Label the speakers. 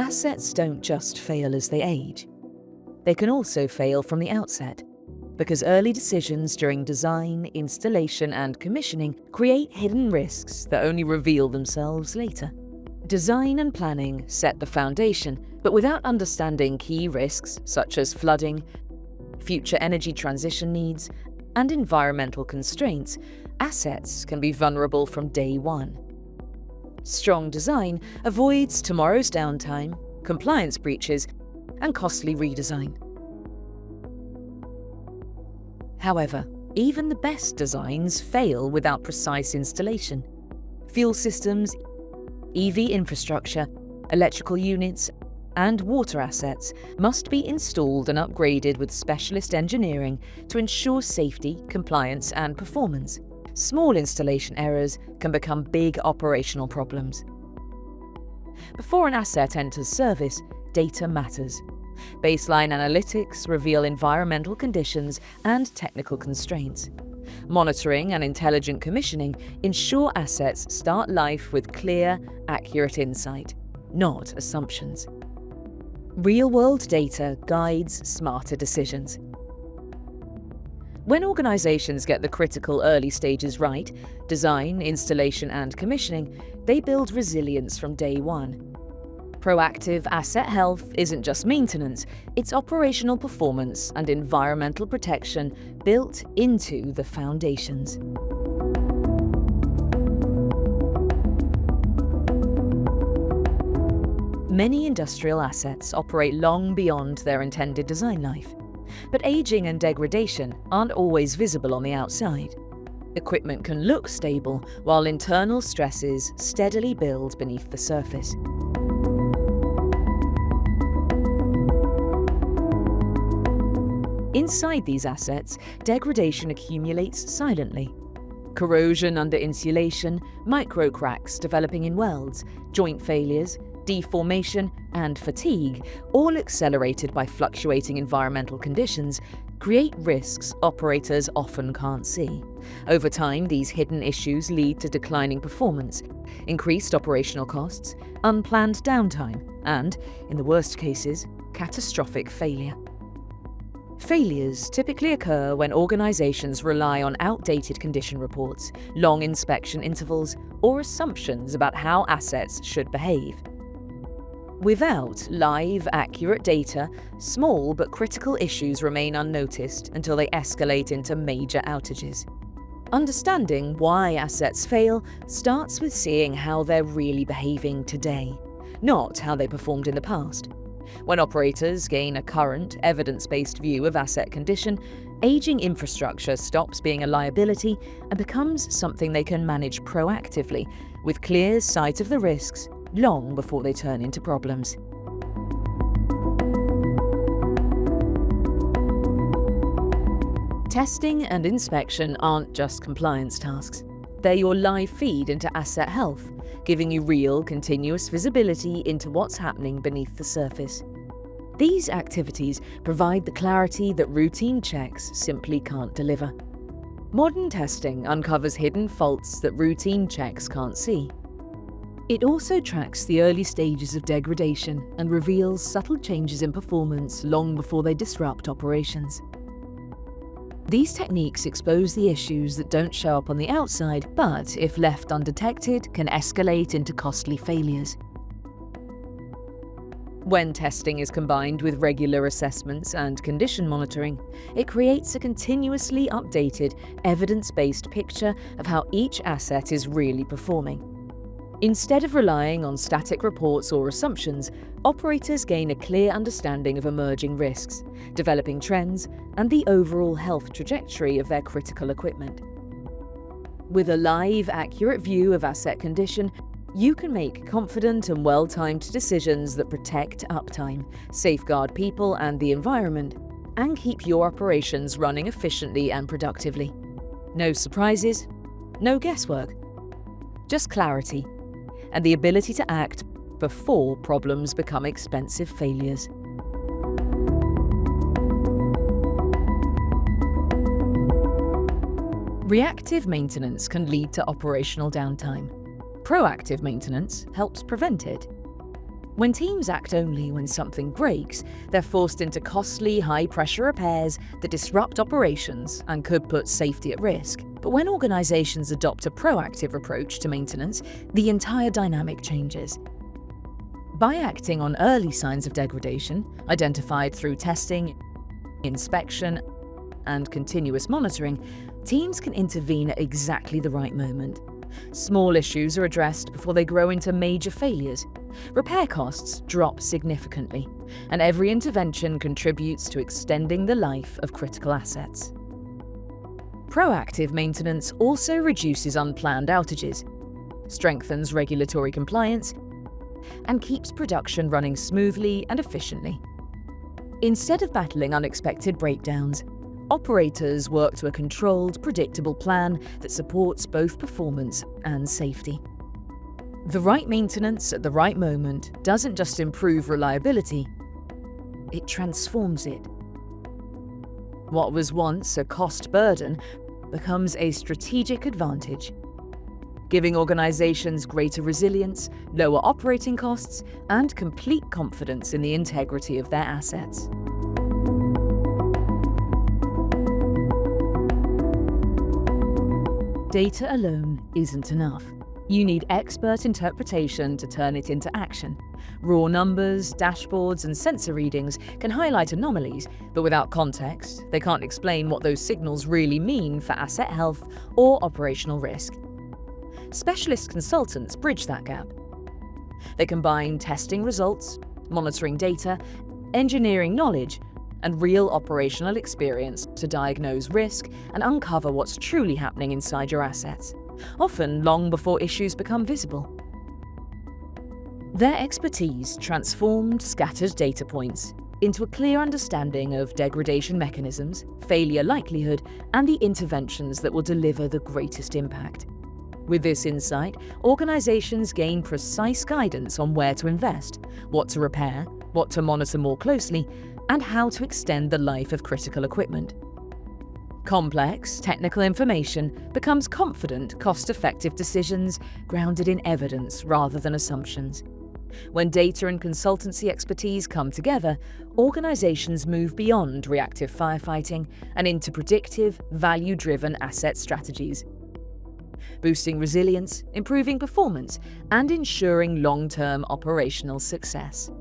Speaker 1: Assets don't just fail as they age. They can also fail from the outset, because early decisions during design, installation, and commissioning create hidden risks that only reveal themselves later. Design and planning set the foundation, but without understanding key risks such as flooding, future energy transition needs, and environmental constraints, assets can be vulnerable from day one. Strong design avoids tomorrow's downtime, compliance breaches, and costly redesign. However, even the best designs fail without precise installation. Fuel systems, EV infrastructure, electrical units, and water assets must be installed and upgraded with specialist engineering to ensure safety, compliance, and performance. Small installation errors can become big operational problems. Before an asset enters service, data matters. Baseline analytics reveal environmental conditions and technical constraints. Monitoring and intelligent commissioning ensure assets start life with clear, accurate insight, not assumptions. Real-world data guides smarter decisions. When organizations get the critical early stages right, design, installation, and commissioning, they build resilience from day one. Proactive asset health isn't just maintenance, it's operational performance and environmental protection built into the foundations. Many industrial assets operate long beyond their intended design life, but aging and degradation aren't always visible on the outside. Equipment can look stable, while internal stresses steadily build beneath the surface. Inside these assets, degradation accumulates silently. Corrosion under insulation, microcracks developing in welds, joint failures, deformation, and fatigue, all accelerated by fluctuating environmental conditions, create risks operators often can't see. Over time, these hidden issues lead to declining performance, increased operational costs, unplanned downtime, and, in the worst cases, catastrophic failure. Failures typically occur when organizations rely on outdated condition reports, long inspection intervals, or assumptions about how assets should behave. Without live, accurate data, small but critical issues remain unnoticed until they escalate into major outages. Understanding why assets fail starts with seeing how they're really behaving today, not how they performed in the past. When operators gain a current, evidence-based view of asset condition, aging infrastructure stops being a liability and becomes something they can manage proactively, with clear sight of the risks long before they turn into problems. Testing and inspection aren't just compliance tasks. They're your live feed into asset health, giving you real, continuous visibility into what's happening beneath the surface. These activities provide the clarity that routine checks simply can't deliver. Modern testing uncovers hidden faults that routine checks can't see. It also tracks the early stages of degradation and reveals subtle changes in performance long before they disrupt operations. These techniques expose the issues that don't show up on the outside, but if left undetected, can escalate into costly failures. When testing is combined with regular assessments and condition monitoring, it creates a continuously updated, evidence-based picture of how each asset is really performing. Instead of relying on static reports or assumptions, operators gain a clear understanding of emerging risks, developing trends, and the overall health trajectory of their critical equipment. With a live, accurate view of asset condition, you can make confident and well-timed decisions that protect uptime, safeguard people and the environment, and keep your operations running efficiently and productively. No surprises, no guesswork, just clarity, and the ability to act before problems become expensive failures. Reactive maintenance can lead to operational downtime. Proactive maintenance helps prevent it. When teams act only when something breaks, they're forced into costly, high-pressure repairs that disrupt operations and could put safety at risk. But when organizations adopt a proactive approach to maintenance, the entire dynamic changes. By acting on early signs of degradation, identified through testing, inspection, and continuous monitoring, teams can intervene at exactly the right moment. Small issues are addressed before they grow into major failures. Repair costs drop significantly, and every intervention contributes to extending the life of critical assets. Proactive maintenance also reduces unplanned outages, strengthens regulatory compliance, and keeps production running smoothly and efficiently. Instead of battling unexpected breakdowns, operators work to a controlled, predictable plan that supports both performance and safety. The right maintenance at the right moment doesn't just improve reliability, it transforms it. What was once a cost burden becomes a strategic advantage, giving organizations greater resilience, lower operating costs, and complete confidence in the integrity of their assets. Data alone isn't enough. You need expert interpretation to turn it into action. Raw numbers, dashboards, and sensor readings can highlight anomalies, but without context, they can't explain what those signals really mean for asset health or operational risk. Specialist consultants bridge that gap. They combine testing results, monitoring data, engineering knowledge, and real operational experience to diagnose risk and uncover what's truly happening inside your assets, often long before issues become visible. Their expertise transformed scattered data points into a clear understanding of degradation mechanisms, failure likelihood, and the interventions that will deliver the greatest impact. With this insight, organizations gain precise guidance on where to invest, what to repair, what to monitor more closely, and how to extend the life of critical equipment. Complex, technical information becomes confident, cost-effective decisions grounded in evidence rather than assumptions. When data and consultancy expertise come together, organizations move beyond reactive firefighting and into predictive, value-driven asset strategies, boosting resilience, improving performance, and ensuring long-term operational success.